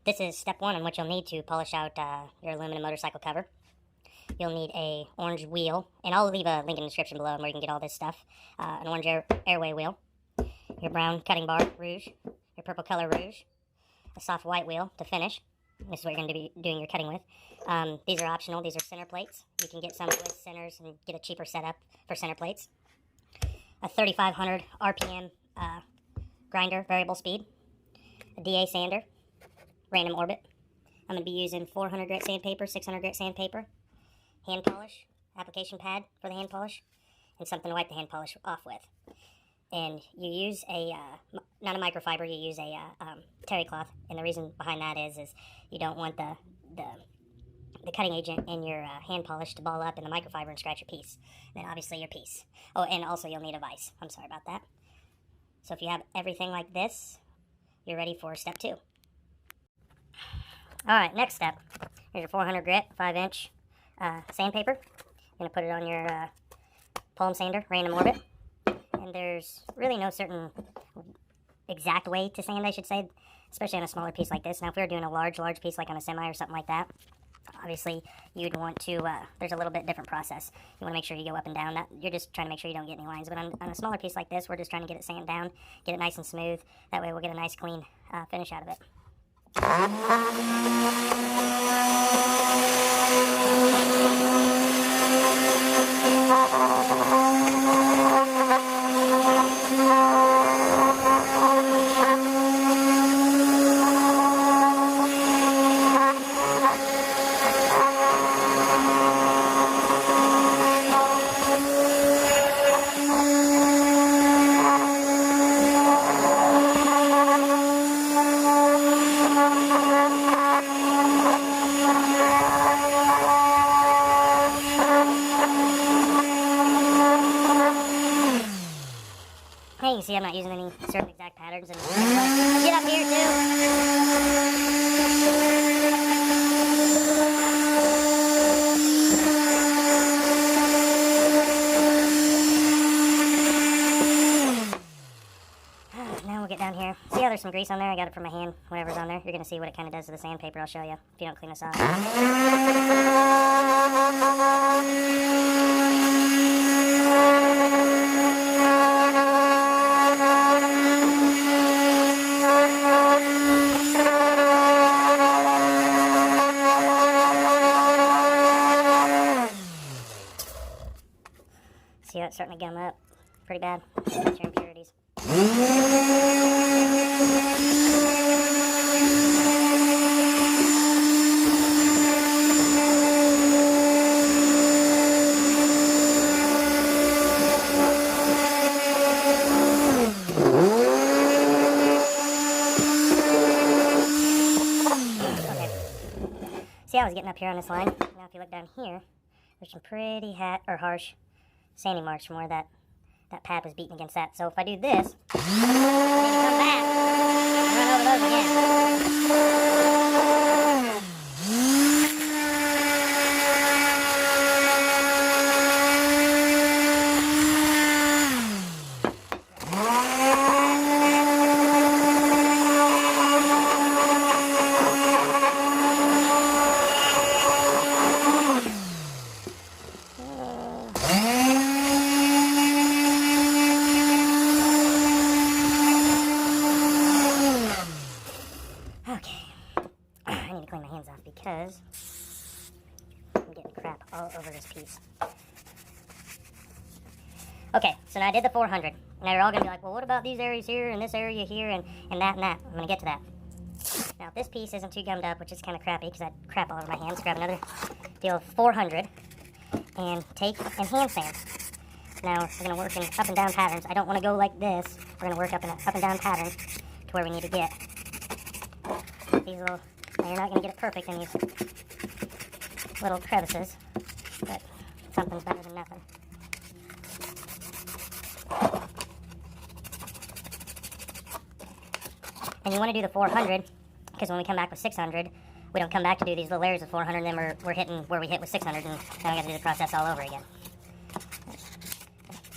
This is step one on what you'll need to polish out your aluminum motorcycle cover. You'll need a orange wheel, and I'll leave a link in the description below where you can get all this stuff. An orange airway wheel, your brown cutting bar rouge, your purple color rouge, a soft white wheel to finish. This is what you're going to be doing your cutting with. These are optional. These are center plates. You can get some with centers and get a cheaper setup for center plates. A 3500 RPM grinder, variable speed. A DA sander, random orbit. I'm going to be using 400 grit sandpaper, 600 grit sandpaper, hand polish, application pad for the hand polish, and something to wipe the hand polish off with. And you use a, not a microfiber, you use a terry cloth. And the reason behind that is you don't want the cutting agent in your hand polish to ball up in the microfiber and scratch your piece. And then obviously your piece. Oh, and also you'll need a vise. I'm sorry about that. So if you have everything like this, you're ready for step two. Alright, next step. Here's your 400 grit, 5-inch sandpaper. You're going to put it on your palm sander, random orbit. And there's really no certain exact way to sand, I should say, especially on a smaller piece like this. Now, if we were doing a large piece like on a semi or something like that, obviously you'd want to, there's a little bit different process. You want to make sure you go up and down. You're just trying to make sure you don't get any lines. But on a smaller piece like this, we're just trying to get it sanded down, get it nice and smooth. That way we'll get a nice clean finish out of it. Hey, you see I'm not using any certain exact patterns. And get up here, too. Now we'll get down here. See how there's some grease on there? I got it from my hand, whatever's on there. You're going to see what it kind of does to the sandpaper. I'll show you if you don't clean this off. See how it's starting to gum up? Pretty bad. That's your impurities. Okay. See how I was getting up here on this line? Now if you look down here, there's some pretty harsh sanding marks from where that pad was beaten against that. So if I do this, then you come back and run over those again. Because I'm getting crap all over this piece. Okay, so now I did the 400. Now you're all going to be like, well, what about these areas here and this area here and that and that? I'm going to get to that. Now, if this piece isn't too gummed up, which is kind of crappy because I had crap all over my hands, grab another deal of 400 and take and hand sand. Now, we're going to work in up and down patterns. I don't want to go like this. We're going to work up in an up and down pattern to where we need to get. These little... Now, you're not going to get it perfect in these little crevices, but something's better than nothing. And you want to do the 400, because when we come back with 600, we don't come back to do these little layers of 400, and then we're hitting where we hit with 600, and then we got to do the process all over again.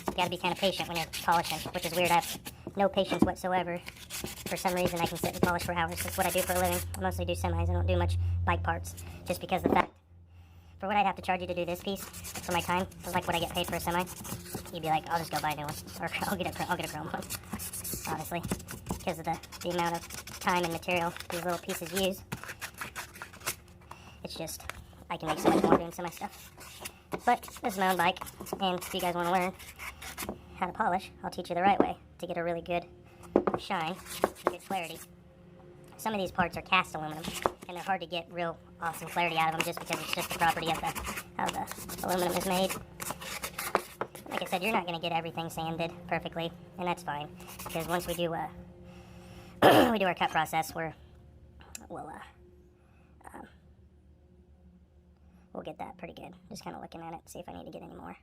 You got to be kind of patient when you're polishing, which is weird. I have no patience whatsoever. for some reason I can sit and polish for hours. That's what I do for a living. I mostly do semis. I don't do much bike parts, just because the fact, for what I'd have to charge you to do this piece, for my time, for like what I get paid for a semi, you'd be like, I'll just go buy a new one, or I'll get a chrome one, honestly, because of the amount of time and material these little pieces use. It's just, I can make so much more doing semi stuff. But this is my own bike, and if you guys want to learn how to polish, I'll teach you the right way to get a really good shine, good clarity. Some of these parts are cast aluminum, and they're hard to get real awesome clarity out of them just because it's just the property of how the aluminum is made. Like I said, you're not going to get everything sanded perfectly, and that's fine, because once we do we do our cut process, we'll get that pretty good. Just kind of looking at it, see if I need to get any more.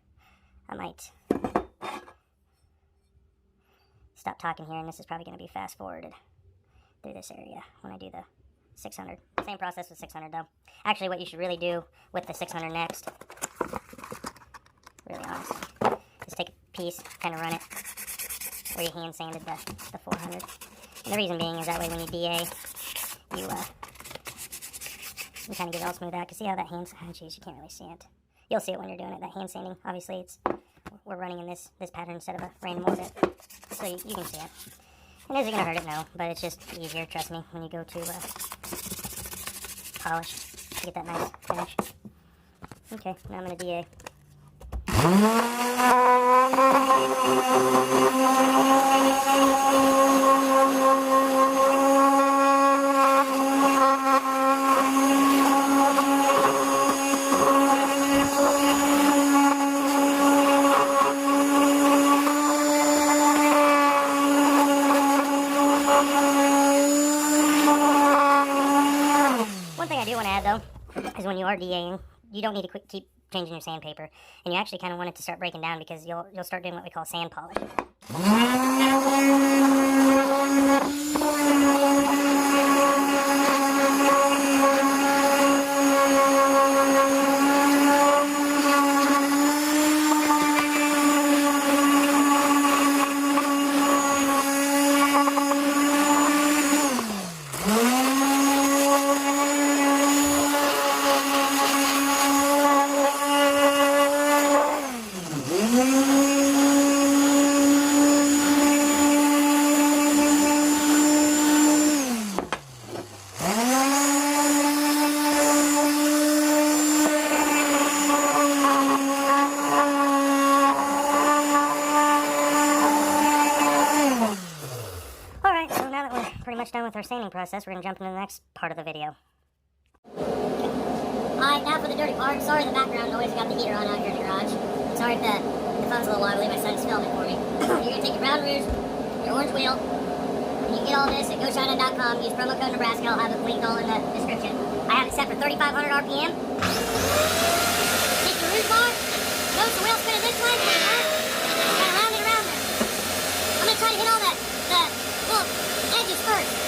I might stop talking here, and this is probably going to be fast forwarded through this area when I do the 600. Same process with 600 though. Actually, what you should really do with the 600 next, really honestly, is take a piece, kind of run it where you hand sanded the 400. And the reason being is that way when you DA, you kind of get it all smoothed out. Because see how that hand, oh geez, you can't really see it. You'll see it when you're doing it, that hand sanding. Obviously, we're running in this pattern instead of a random orbit. So you can see it. And is it going to hurt it? No, but it's just easier, trust me, when you go to polish to get that nice finish. Okay, now I'm going to DA. Is when you are DAing, you don't need to keep changing your sandpaper, and you actually kind of want it to start breaking down because you'll start doing what we call sand polish. Done with our sanding process, we're going to jump into the next part of the video. Alright, now for the dirty part. Sorry the background noise, we got the heater on out here in the garage. Sorry if the phone's a little wobbly, my son's filming for me. You're going to take your brown rouge, your orange wheel, and you get all this at GoShine.com. Use promo code Nebraska, I'll have it linked all in the description. I have it set for 3,500 RPM. Take your rouge bar, notice the wheel spinning this way, kind of round it around there. I'm going to try to hit all the little edges first.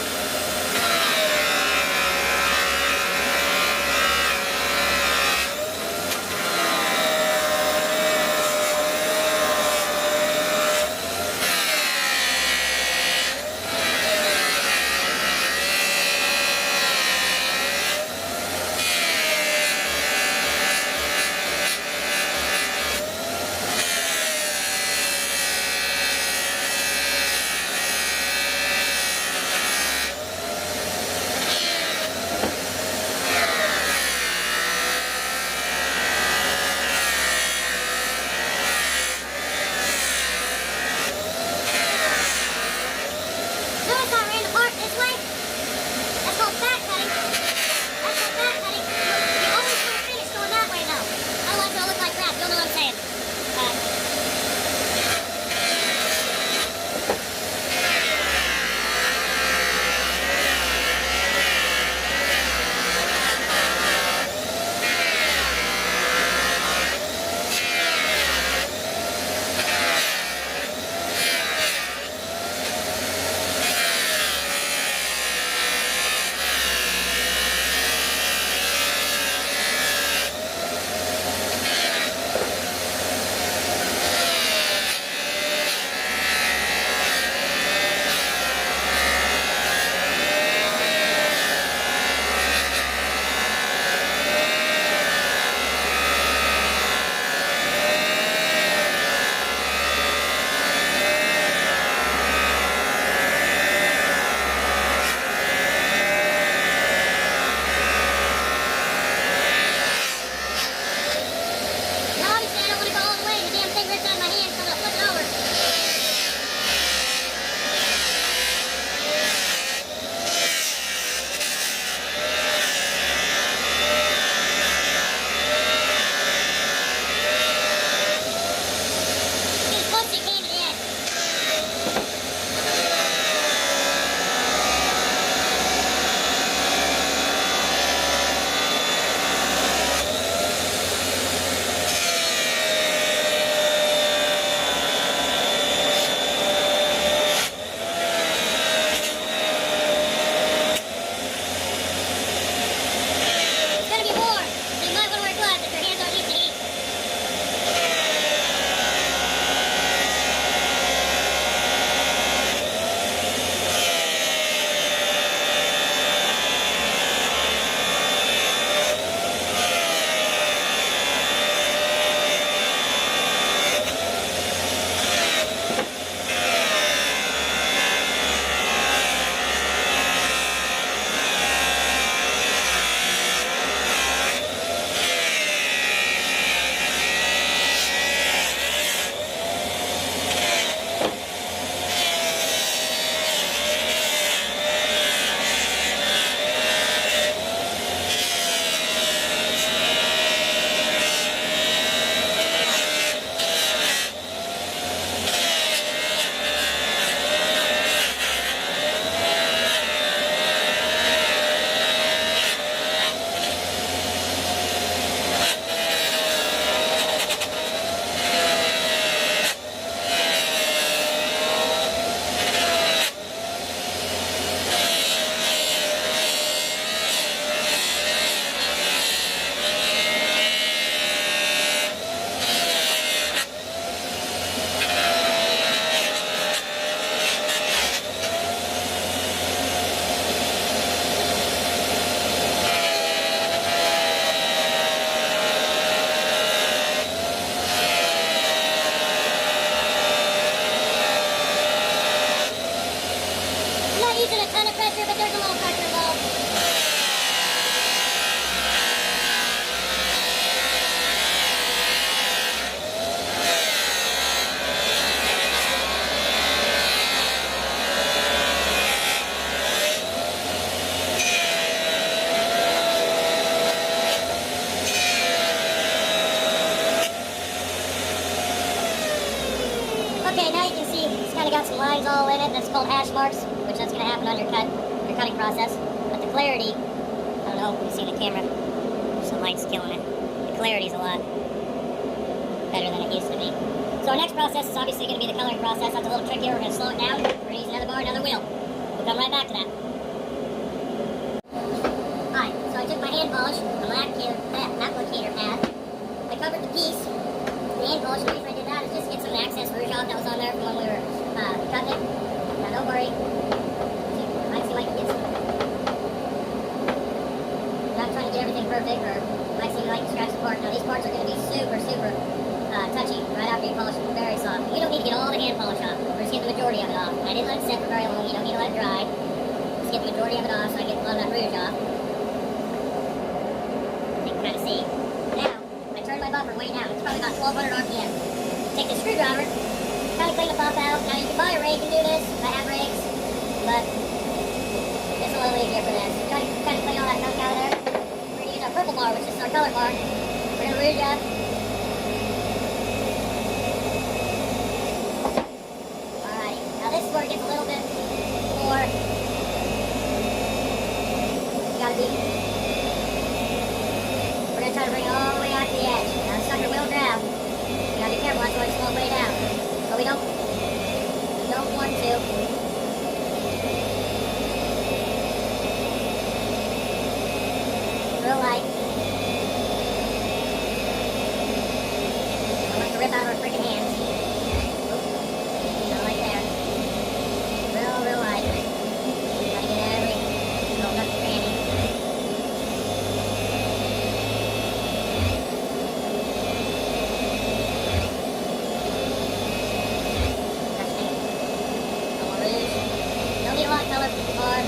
Okay, now you can see it's kind of got some lines all in it. That's called hash marks, which that's going to happen on your cutting process. But the clarity, I don't know if you see the camera, there's some light's killing it. The clarity's a lot better than it used to be. So our next process is obviously going to be the coloring process. That's a little trickier. We're going to slow it down. We're going to use another bar, another wheel. We'll come right back to that. Alright, so I took my hand polish, my applicator pad. I covered the piece. The hand polish, the reason I did that is just to get some excess rouge off that was on there from when we were cutting it. Now don't worry. You might seem like you get some. I'm not trying to get everything perfect, or it might seem like you scratch the part. Now these parts are going to be super touchy right after you polish them, very soft. We don't need to get all the hand polish off. We're just getting the majority of it off. I didn't let it set for very long. You don't need to let it dry. Just get the majority of it off so I get a lot of that rouge off. You can kind of see. Now, I turn my buffer way down. It's probably about 1200 RPM. Take the screwdriver, kind of clean the pop out. Now you can buy a rake and do this. I have rakes, but it's a little easier for this. Kind of clean all that gunk out of there. We're going to use our purple bar, which is our color bar. We're going to rouge up. This is where it gets a little bit more, gotta be, we're gonna try to bring it all the way out to the edge. Now the sucker will grab, you gotta be careful, that's why it's all the way down. But we don't want to. Real light. I want to rip out our freaking hands. Real light. Gotta get every little nook and cranny. Testing. No more rouge. Don't need a lot of color bar.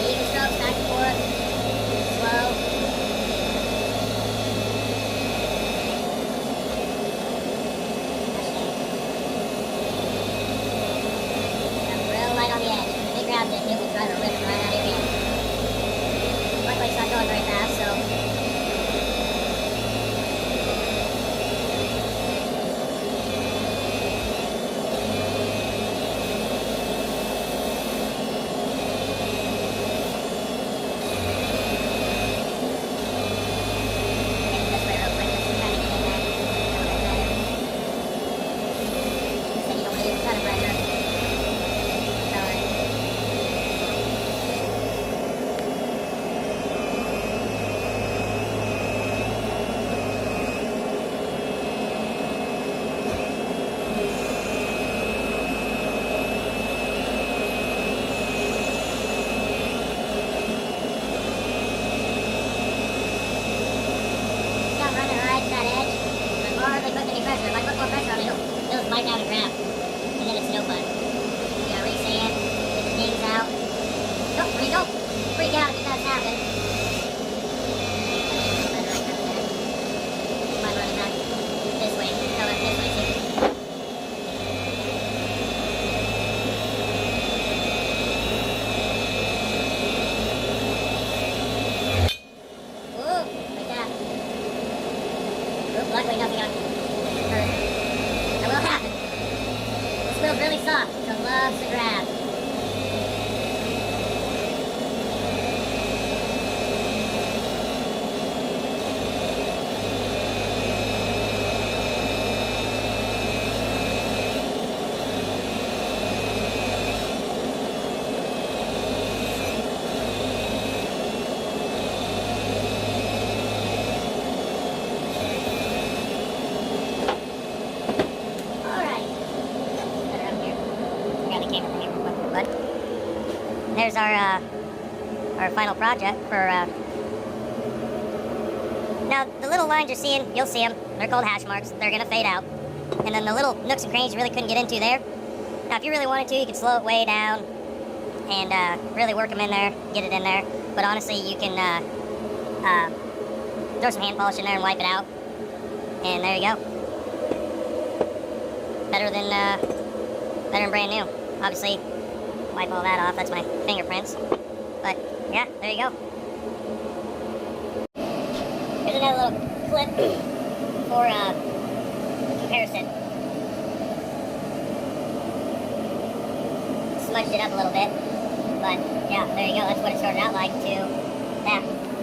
Even strokes back and forth. Slow. Real light on the edge. If it grabs it, it will try to rip it right out of your hand. Luckily it's not going very fast, so. Bite down and grab, and then it's no fun. You gotta re-sand, get the dings out. Don't freak out if it does happen. Might run it back this way, color this way too. Whoa, like that. Oop, luckily nothing got hurt. That will happen. This wheel's really soft, so it loves to grab. There's our final project for, now the little lines you're seeing, you'll see them, they're called hash marks, they're going to fade out, and then the little nooks and crannies you really couldn't get into there. Now if you really wanted to, you could slow it way down and really work them in there, get it in there, but honestly you can throw some hand polish in there and wipe it out, and there you go. Better than brand new. Obviously, wipe all that off, that's my fingerprints. But yeah, there you go. Here's another little clip for comparison. Smudged it up a little bit, but yeah, there you go. That's what it started out like to that.